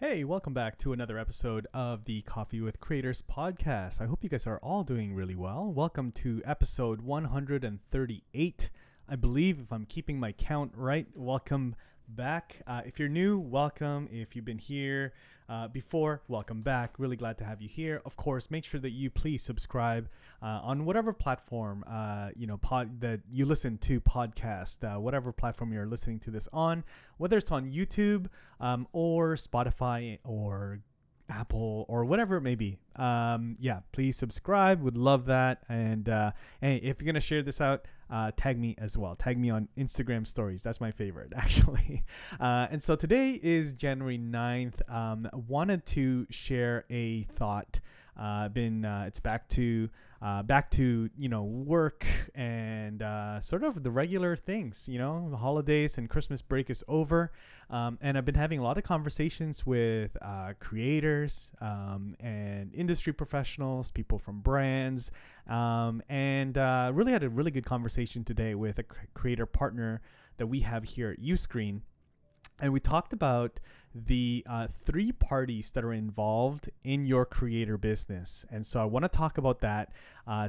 Hey, welcome back to another episode of the Coffee with Creators podcast. I hope you guys are all doing really well. Welcome to episode 138. I believe, if I'm keeping my count right, welcome back. If you're new, welcome. If you've been here before, welcome back. Really glad to have you here. Of course, make sure that you please subscribe on whatever platform that you listen to podcast, whatever platform you're listening to this on, whether it's on YouTube or Spotify or Apple or whatever it may be. Please subscribe. Would love that. And hey, if you're gonna share this out, tag me as well. Tag me on Instagram stories. That's my favorite, actually. And so today is January 9th. Wanted to share a thought. It's back to work and sort of the regular things. The holidays and Christmas break is over, and I've been having a lot of conversations with creators and industry professionals, people from brands, and really had a really good conversation today with a creator partner that we have here at Uscreen. And we talked about the three parties that are involved in your creator business. And so I want to talk about that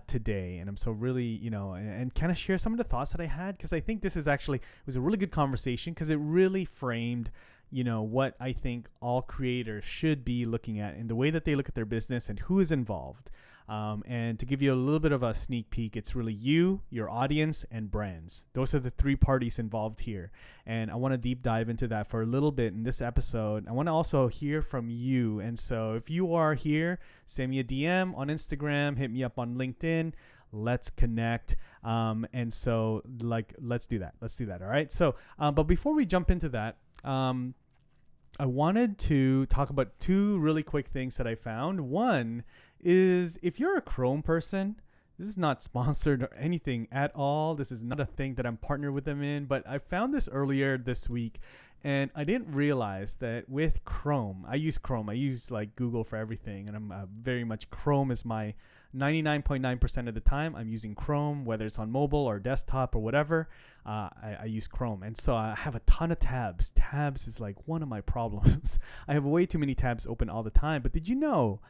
today. And I'm so really, and kind of share some of the thoughts that I had, because I think this is actually, it was a really good conversation because it really framed, what I think all creators should be looking at in the way that they look at their business and who is involved. And to give you a little bit of a sneak peek, it's really you, your audience, and brands. Those are the three parties involved here. And I want to deep dive into that for a little bit in this episode. I want to also hear from you. And so if you are here, send me a DM on Instagram, hit me up on LinkedIn. Let's connect. And so let's do that. All right. So, but before we jump into that, I wanted to talk about two really quick things that I found. One is, if you're a Chrome person, this is not sponsored or anything at all. This is not a thing that I'm partnered with them in, but I found this earlier this week, and I didn't realize that with Chrome, I use like Google for everything, and I'm very much Chrome is my 99.9% of the time. I'm using Chrome, whether it's on mobile or desktop or whatever. I use Chrome, and so I have a ton of tabs. Tabs is like one of my problems. I have way too many tabs open all the time. But did you know,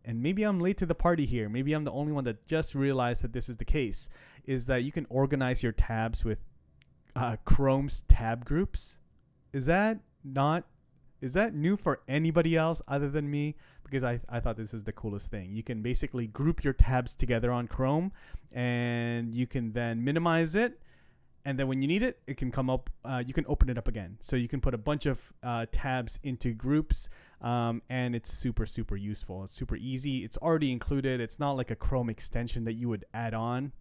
and maybe I'm late to the party here, maybe I'm the only one that just realized that this is the case, is that you can organize your tabs with Chrome's tab groups? Is that new for anybody else other than me? Because I thought this is the coolest thing. You can basically group your tabs together on Chrome, and you can then minimize it. And then when you need it, it can come up. You can open it up again. So you can put a bunch of tabs into groups, and it's super, super useful. It's super easy. It's already included. It's not like a Chrome extension that you would add on.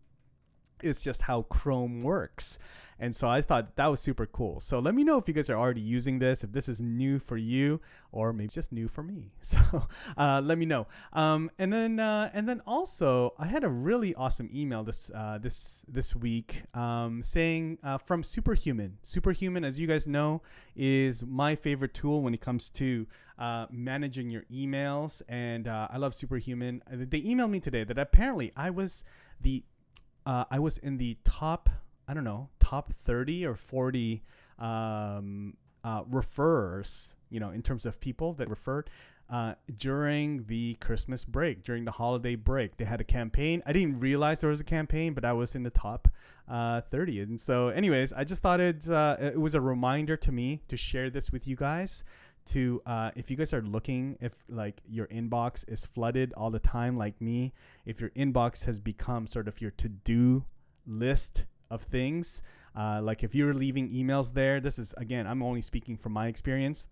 It's just how Chrome works. And so I thought that was super cool. So let me know if you guys are already using this, if this is new for you, or maybe it's just new for me. So let me know. And then also, I had a really awesome email this week saying from Superhuman. Superhuman, as you guys know, is my favorite tool when it comes to managing your emails. And I love Superhuman. They emailed me today that apparently I was in the top 30 or 40 referrers, in terms of people that referred during the Christmas break, during the holiday break. They had a campaign. I didn't realize there was a campaign, but I was in the top 30. And so anyways, I just thought it was a reminder to me to share this with you guys. To if you guys are looking, if like your inbox is flooded all the time like me, if your inbox has become sort of your to-do list of things, like if you're leaving emails there, this is, again, I'm only speaking from my experience.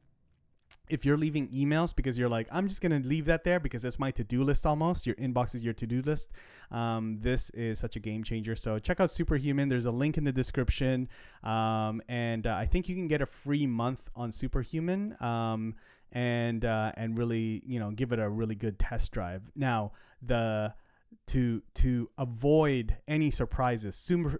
If you're leaving emails because you're like, I'm just going to leave that there because it's my to-do list almost, your inbox is your to-do list, this is such a game changer. So check out Superhuman. There's a link in the description. And I think you can get a free month on Superhuman and really, give it a really good test drive. Now, to avoid any surprises,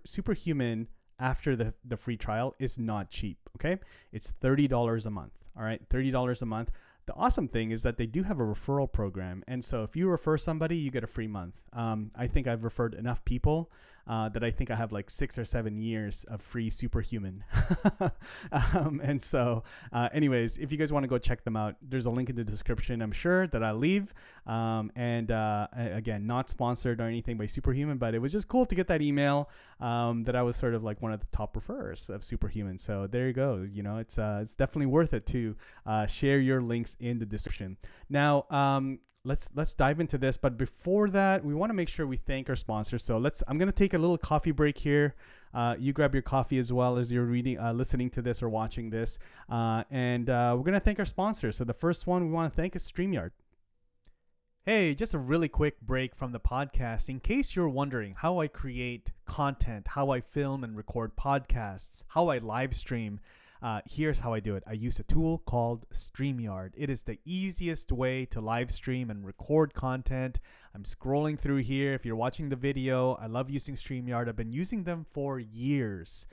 Superhuman after the free trial is not cheap. Okay, it's $30 a month. All right, $30 a month. The awesome thing is that they do have a referral program, and so if you refer somebody, you get a free month. I think I've referred enough people that I think I have like 6 or 7 years of free Superhuman. And so, anyways, if you guys want to go check them out, there's a link in the description, I'm sure, that I'll leave. Again, not sponsored or anything by Superhuman, but it was just cool to get that email that I was sort of like one of the top referrers of Superhuman. So there you go. You know, it's definitely worth it to share your links in the description. Now, let's dive into this, but before that, we want to make sure we thank our sponsors. So I'm going to take a little coffee break here. You grab your coffee as well as you're listening to this or watching this, and we're going to thank our sponsors. So the first one we want to thank is StreamYard. Hey, just a really quick break from the podcast. In case you're wondering how I create content, how I film and record podcasts, how I live stream, here's how I do it. I use a tool called StreamYard. It is the easiest way to live stream and record content. I'm scrolling through here. If you're watching the video, I love using StreamYard. I've been using them for years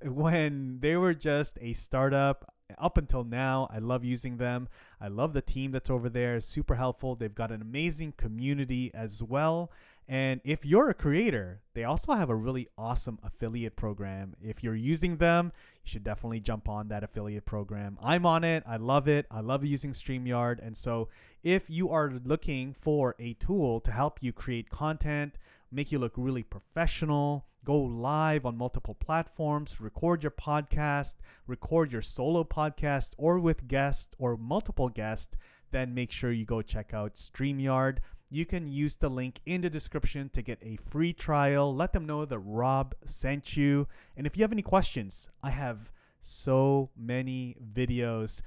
when they were just a startup. Up until now, I love using them. I love the team that's over there. It's super helpful. They've got an amazing community as well. And if you're a creator, they also have a really awesome affiliate program. If you're using them, you should definitely jump on that affiliate program. I'm on it. I love it. I love using StreamYard. And so if you are looking for a tool to help you create content, make you look really professional, go live on multiple platforms, record your podcast, record your solo podcast or with guests or multiple guests, then make sure you go check out StreamYard. You can use the link in the description to get a free trial. Let them know that Rob sent you. And if you have any questions, I have so many videos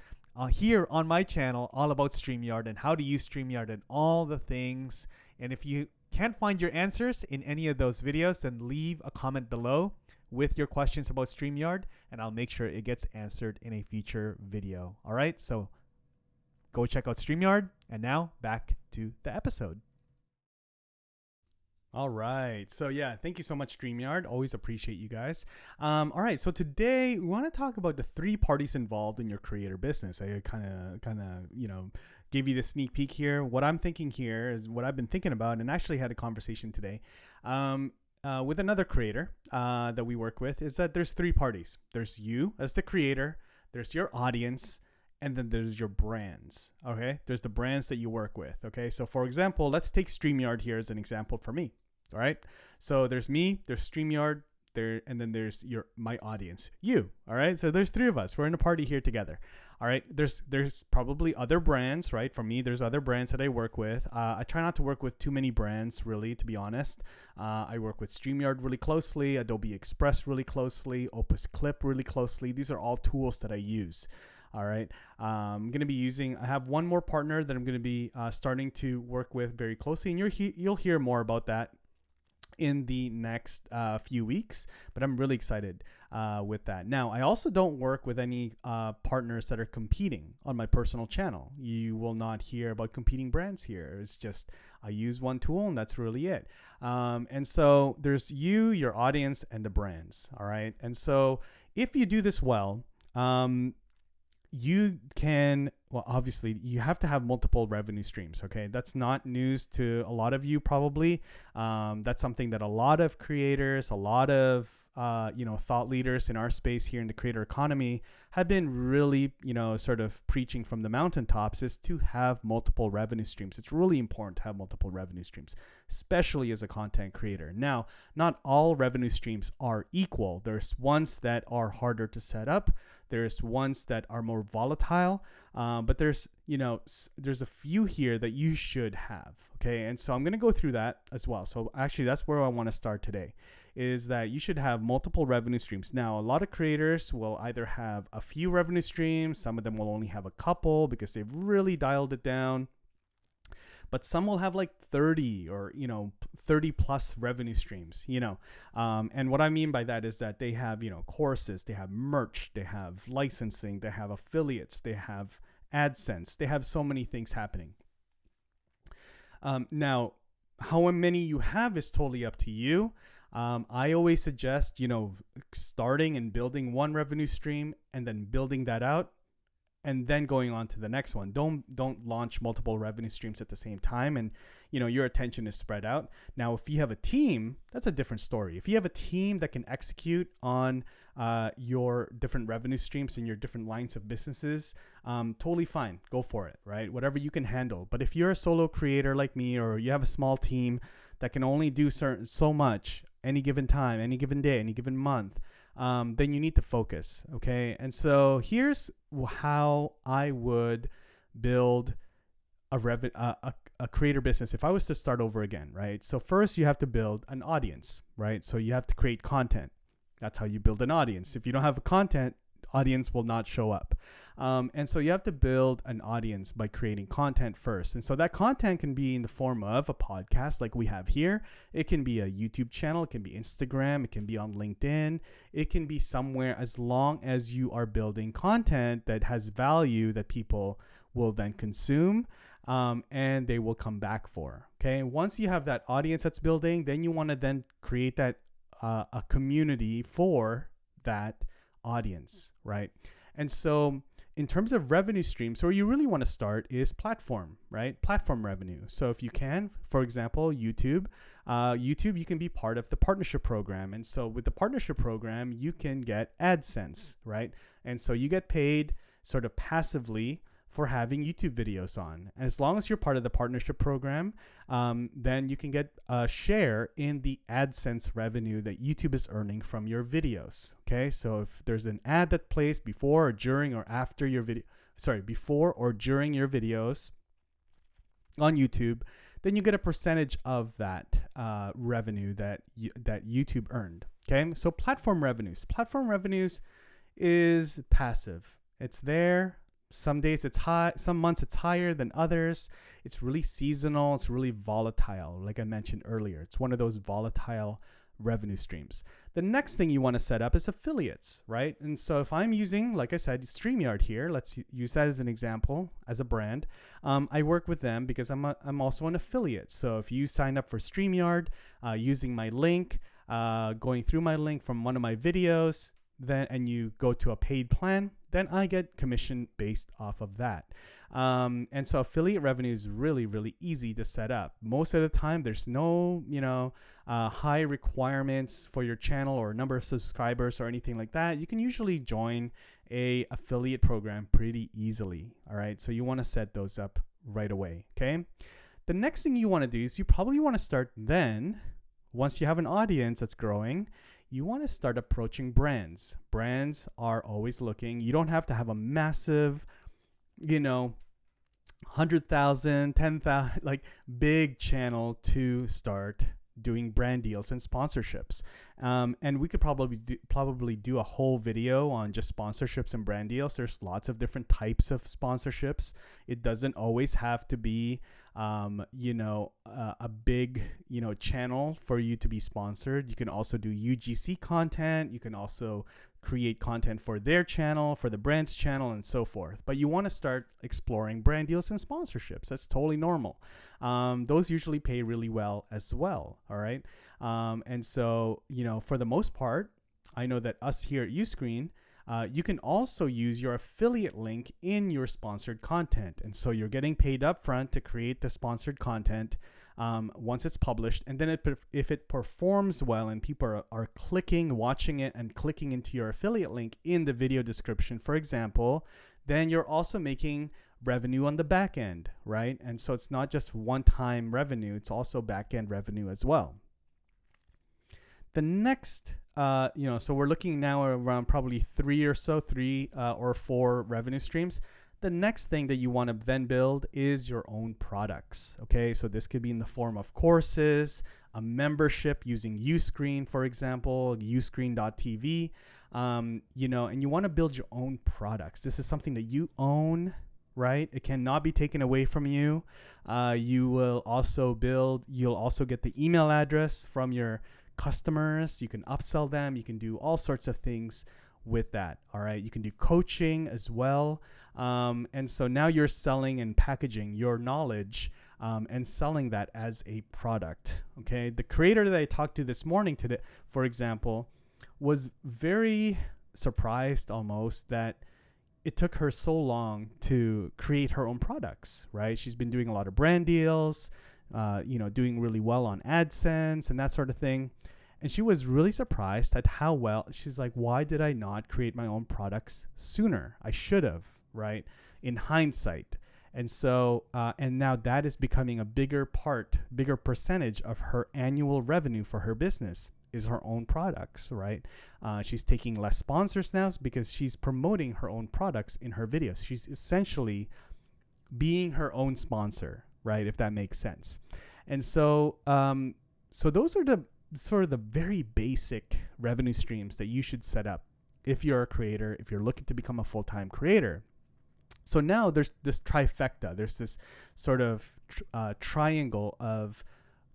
here on my channel all about StreamYard and how to use StreamYard and all the things. And if you can't find your answers in any of those videos, then leave a comment below with your questions about StreamYard, and I'll make sure it gets answered in a future video. All right, so go check out StreamYard, and now back to the episode. All right, so yeah, thank you so much, StreamYard. Always appreciate you guys. All right, so today we want to talk about the 3 parties involved in your creator business. I kind of, give you the sneak peek here. What I'm thinking here is what I've been thinking about, and actually had a conversation today with another creator that we work with, is that there's 3 parties. There's you as the creator, there's your audience, and then there's your brands. Okay, there's the brands that you work with. Okay, so for example, let's take StreamYard here as an example for me. All right, so there's me, there's StreamYard, there, and then there's my audience, you. All right, so there's 3 of us. We're in a party here together. All right, there's probably other brands, right? For me, there's other brands that I work with. I try not to work with too many brands, really, to be honest. I work with StreamYard really closely, Adobe Express really closely, Opus Clip really closely. These are all tools that I use. All right, I'm going to be I have one more partner that I'm going to be starting to work with very closely, and you'll hear more about that in the next few weeks, but I'm really excited with that. Now, I also don't work with any partners that are competing on my personal channel. You will not hear about competing brands here. It's just I use one tool, and that's really it. And so there's you, your audience, and the brands. All right. And so if you do this well, you can, well, obviously you have to have multiple revenue streams. Okay. That's not news to a lot of you, probably. That's something that a lot of creators, a lot of, thought leaders in our space here in the creator economy have been really, sort of preaching from the mountaintops, is to have multiple revenue streams. It's really important to have multiple revenue streams, especially as a content creator. Now, not all revenue streams are equal. There's ones that are harder to set up. There's ones that are more volatile, but there's a few here that you should have. Okay, and so I'm going to go through that as well. So actually, that's where I want to start today, is that you should have multiple revenue streams. Now, a lot of creators will either have a few revenue streams. Some of them will only have a couple because they've really dialed it down. But some will have like 30 or 30 plus revenue streams, and what I mean by that is that they have courses, they have merch, they have licensing, they have affiliates, they have AdSense, they have so many things happening. Now, how many you have is totally up to you. I always suggest starting and building one revenue stream and then building that out, and then going on to the next one. Don't launch multiple revenue streams at the same time, and your attention is spread out. Now, if you have a team, that's a different story. If you have a team that can execute on your different revenue streams and your different lines of businesses, totally fine. Go for it, right? Whatever you can handle. But if you're a solo creator like me, or you have a small team that can only do so much any given time, any given day, any given month, then you need to focus, okay? And so here's how I would build a creator business if I was to start over again, right? So first you have to build an audience, right? So you have to create content. That's how you build an audience. If you don't have a content, audience will not show up. And so you have to build an audience by creating content first. And so that content can be in the form of a podcast like we have here. It can be a YouTube channel. It can be Instagram. It can be on LinkedIn. It can be somewhere, as long as you are building content that has value that people will then consume, and they will come back for. Okay. Once you have that audience that's building, then you want to then create that a community for that audience, right? And so in terms of revenue streams, where you really want to start is platform, right? Platform revenue. So if you can, for example, YouTube, you can be part of the partnership program. And so with the partnership program, you can get AdSense, right? And so you get paid sort of passively for having YouTube videos on. As long as you're part of the partnership program, then you can get a share in the AdSense revenue that YouTube is earning from your videos. Okay, so if there's an ad that plays before or during or after your video, before or during your videos on YouTube, then you get a percentage of that revenue that YouTube earned. Okay, so platform revenues is passive. It's there. Some days it's high, some months it's higher than others. It's really seasonal. It's really volatile. Like I mentioned earlier, it's one of those volatile revenue streams. The next thing you want to set up is affiliates, right? And so if I'm using, like I said, StreamYard here, let's use that as an example, as a brand. I work with them because I'm also an affiliate. So if you sign up for StreamYard using my link, going through my link from one of my videos, and you go to a paid plan, then I get commission based off of that. And so affiliate revenue is really, really easy to set up. Most of the time, there's no, high requirements for your channel or number of subscribers or anything like that. You can usually join a affiliate program pretty easily. All right. So you want to set those up right away. Okay. The next thing you want to do is you probably want to start then, once you have an audience that's growing, you want to start approaching brands. Brands are always looking. You don't have to have a massive, 100,000, 10,000, like big channel to start doing brand deals and sponsorships. And we could probably do a whole video on just sponsorships and brand deals. There's lots of different types of sponsorships. It doesn't always have to be a big, channel for you to be sponsored. You can also do UGC content. You can also create content for their channel, for the brand's channel, and so forth. But you want to start exploring brand deals and sponsorships. That's totally normal. Those usually pay really well as well. All right. And so, for the most part, I know that us here at Uscreen, you can also use your affiliate link in your sponsored content. And so you're getting paid upfront to create the sponsored content once it's published. And then if it performs well and people are clicking, watching it, and clicking into your affiliate link in the video description, for example, then you're also making revenue on the back end, right? And so it's not just one-time revenue, it's also back-end revenue as well. The next, so we're looking now around probably three or four revenue streams. The next thing that you want to then build is your own products. Okay, so this could be in the form of courses, a membership using Uscreen, for example, uscreen.tv, and you want to build your own products. This is something that you own, right? It cannot be taken away from you. You'll also get the email address from your customers. You can upsell them. You can do all sorts of things with that. All right. You can do coaching as well. And so now you're selling and packaging your knowledge and selling that as a product. Okay. The creator that I talked to this morning today, for example, was very surprised almost that it took her so long to create her own products, right? She's been doing a lot of brand deals, doing really well on AdSense and that sort of thing. And she was really surprised at how well, she's like, why did I not create my own products sooner? I should have, right? In hindsight. And so, and now that is becoming a bigger percentage of her annual revenue for her business is her own products, right? She's taking less sponsors now because she's promoting her own products in her videos. She's essentially being her own sponsor, right? If that makes sense. And so, so those are the sort of the very basic revenue streams that you should set up if you're a creator, if you're looking to become a full-time creator. So now there's this trifecta. There's this sort of triangle of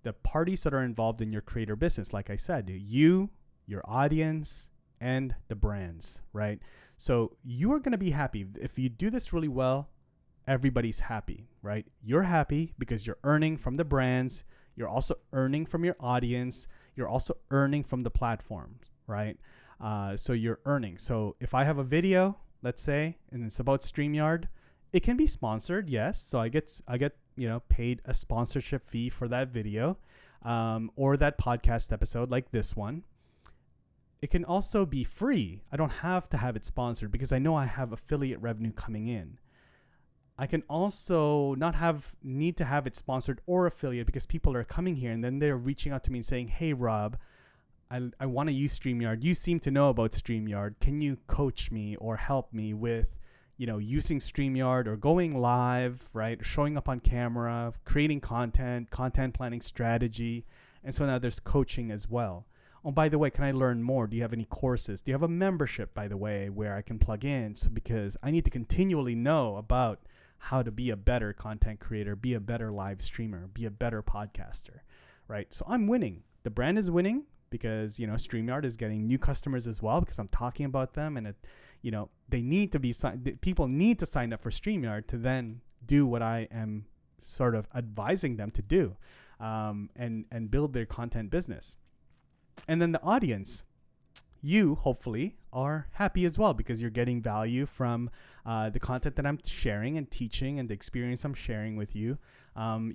the parties that are involved in your creator business. Like I said, you, your audience, and the brands, right? So you are going to be happy. If you do this really well, everybody's happy, right? You're happy because you're earning from the brands. You're also earning from your audience. You're also earning from the platform, right? So you're earning. So if I have a video, let's say, and it's about StreamYard, it can be sponsored, yes. So I get paid a sponsorship fee for that video, or that podcast episode like this one. It can also be free. I don't have to have it sponsored because I know I have affiliate revenue coming in. I can also not need to have it sponsored or affiliate because people are coming here and then they're reaching out to me and saying, hey, Rob, I want to use StreamYard. You seem to know about StreamYard. Can you coach me or help me with, using StreamYard or going live, right? Showing up on camera, creating content planning strategy. And so now there's coaching as well. Oh, by the way, can I learn more? Do you have any courses? Do you have a membership, by the way, where I can plug in? So because I need to continually know about how to be a better content creator, be a better live streamer, be a better podcaster, right? So I'm winning. The brand is winning because, StreamYard is getting new customers as well because I'm talking about them, and they need to be people need to sign up for StreamYard to then do what I am sort of advising them to do, and build their content business. And then the audience, you hopefully are happy as well because you're getting value from the content that I'm sharing and teaching and the experience I'm sharing with you.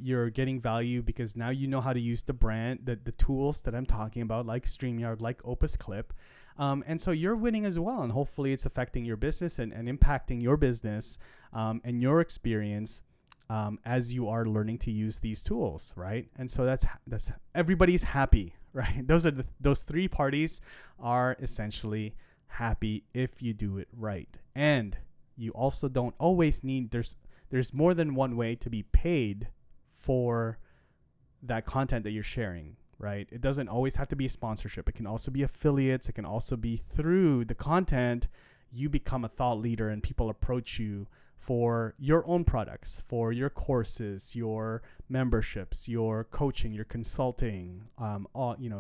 You're getting value because now you know how to use the brand, the tools that I'm talking about, like StreamYard, like Opus Clip. And so you're winning as well. And hopefully it's affecting your business and impacting your business and your experience as you are learning to use these tools, right? And so that's everybody's happy, right? Those three parties are essentially happy if you do it right. And you also don't always need, there's more than one way to be paid for that content that you're sharing, right? It doesn't always have to be a sponsorship. It can also be affiliates. It can also be through the content you become a thought leader and people approach you for your own products, for your courses, your memberships, your coaching, your consulting,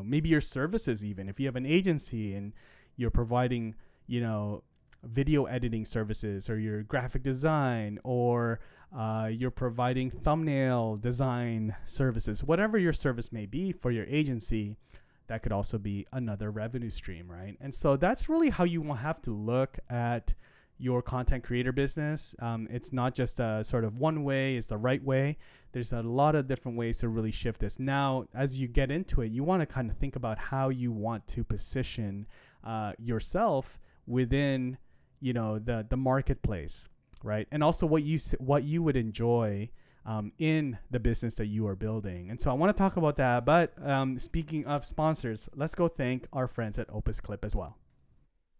maybe your services even. If you have an agency and you're providing, video editing services, or your graphic design, or you're providing thumbnail design services, whatever your service may be for your agency, that could also be another revenue stream, right? And so that's really how you will have to look at your content creator business. It's not just a sort of one way is the right way. There's a lot of different ways to really shift this. Now, as you get into it, you want to kind of think about how you want to position yourself within, the marketplace, right? And also what you would enjoy in the business that you are building. And so I want to talk about that. But speaking of sponsors, let's go thank our friends at Opus Clip as well.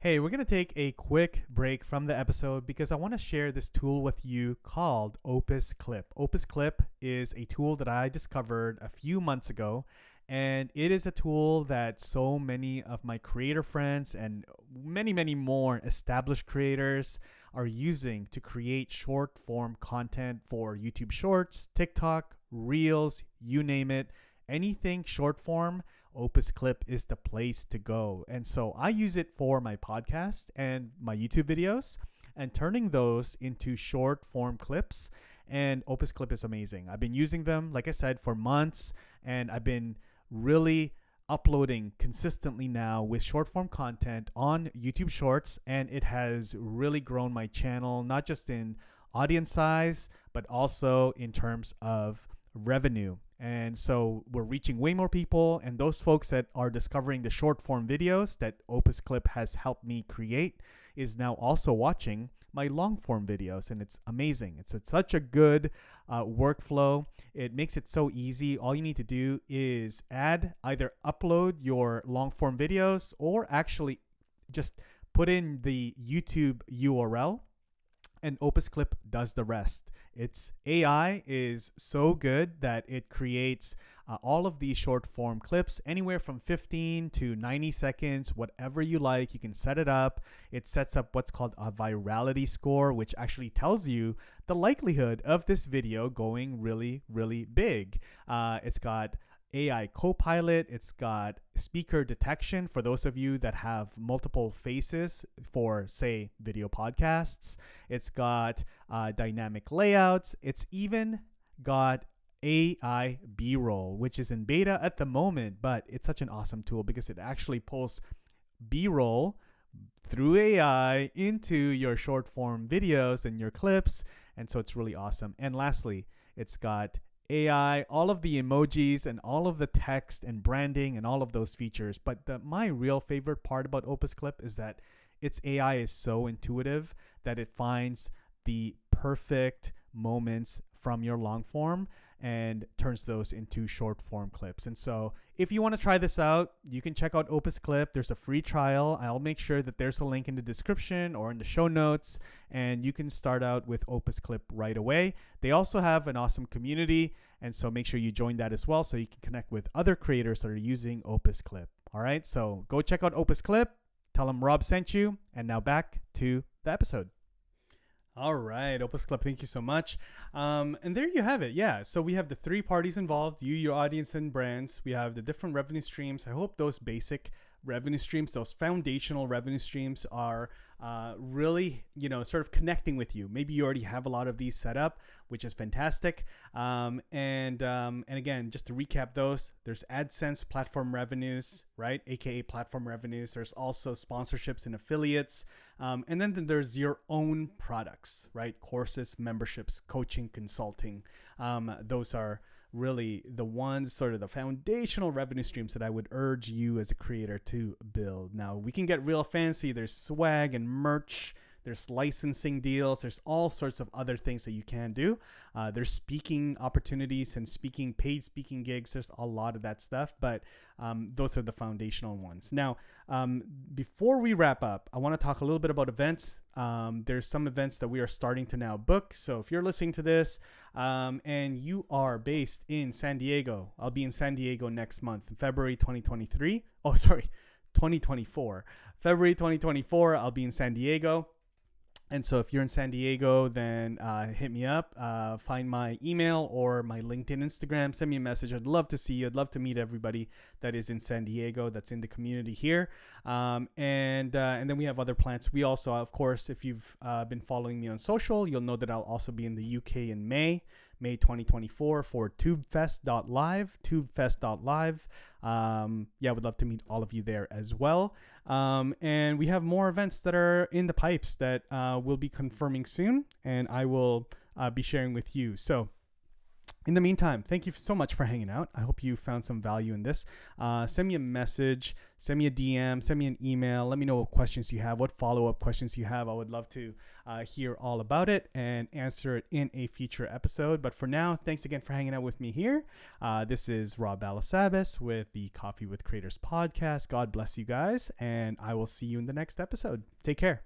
Hey, we're going to take a quick break from the episode because I want to share this tool with you called Opus Clip. Opus Clip is a tool that I discovered a few months ago, and it is a tool that so many of my creator friends and many, many more established creators are using to create short form content for YouTube Shorts, TikTok, Reels, you name it. Anything short form, Opus Clip is the place to go. And so I use it for my podcast and my YouTube videos and turning those into short form clips. And Opus Clip is amazing. I've been using them, like I said, for months, and I've been really uploading consistently now with short form content on YouTube Shorts, and it has really grown my channel, not just in audience size, but also in terms of revenue. And so we're reaching way more people, and those folks that are discovering the short form videos that Opus Clip has helped me create is now also watching my long form videos, and it's amazing. It's such a good workflow. It makes it so easy. All you need to do is either upload your long form videos or actually just put in the YouTube URL, and Opus Clip does the rest. Its AI is so good that it creates all of these short form clips, anywhere from 15 to 90 seconds, whatever you like. You can set it up. It sets up what's called a virality score, which actually tells you the likelihood of this video going really, really big. It's got AI Copilot. It's got speaker detection for those of you that have multiple faces for, say, video podcasts. It's got dynamic layouts. It's even got AI B-roll, which is in beta at the moment, but it's such an awesome tool because it actually pulls B-roll through AI into your short form videos and your clips. And so it's really awesome. And lastly, it's got AI, all of the emojis and all of the text and branding and all of those features. But my real favorite part about Opus Clip is that its AI is so intuitive that it finds the perfect moments from your long form and turns those into short form clips. And so if you want to try this out, you can check out Opus Clip. There's a free trial. I'll make sure that there's a link in the description or in the show notes, and you can start out with Opus Clip right away. They also have an awesome community, and so make sure you join that as well so you can connect with other creators that are using Opus Clip. All right, so go check out Opus Clip. Tell them Rob sent you. And now back to the episode. All right, Opus Club, thank you so much. And there you have it. Yeah, so we have the three parties involved, you, your audience, and brands. We have the different revenue streams. I hope those basic revenue streams, those foundational revenue streams are really, sort of connecting with you. Maybe you already have a lot of these set up, which is fantastic. And again, just to recap those, there's AdSense platform revenues, right? AKA platform revenues. There's also sponsorships and affiliates. And then there's your own products, right? Courses, memberships, coaching, consulting. Those are really the ones, sort of the foundational revenue streams that I would urge you as a creator to build. Now, we can get real fancy. There's swag and merch. There's licensing deals. There's all sorts of other things that you can do. There's speaking opportunities and paid speaking gigs. There's a lot of that stuff, but those are the foundational ones. Now, before we wrap up, I want to talk a little bit about events. There's some events that we are starting to now book. So if you're listening to this and you are based in San Diego, I'll be in San Diego next month, in February 2023. Oh, sorry, 2024. February 2024, I'll be in San Diego. And so if you're in San Diego, then hit me up, find my email or my LinkedIn, Instagram, send me a message. I'd love to see you. I'd love to meet everybody that is in San Diego, that's in the community here. And then we have other plans. We also, of course, if you've been following me on social, you'll know that I'll also be in the UK in May 2024 for tubefest.live. Yeah, would love to meet all of you there as well. And we have more events that are in the pipes that we'll be confirming soon, and I will be sharing with you. So in the meantime, thank you so much for hanging out. I hope you found some value in this. Send me a message, send me a DM, send me an email. Let me know what questions you have, what follow-up questions you have. I would love to hear all about it and answer it in a future episode. But for now, thanks again for hanging out with me here. This is Rob Balasabas with the Coffee with Creators podcast. God bless you guys, and I will see you in the next episode. Take care.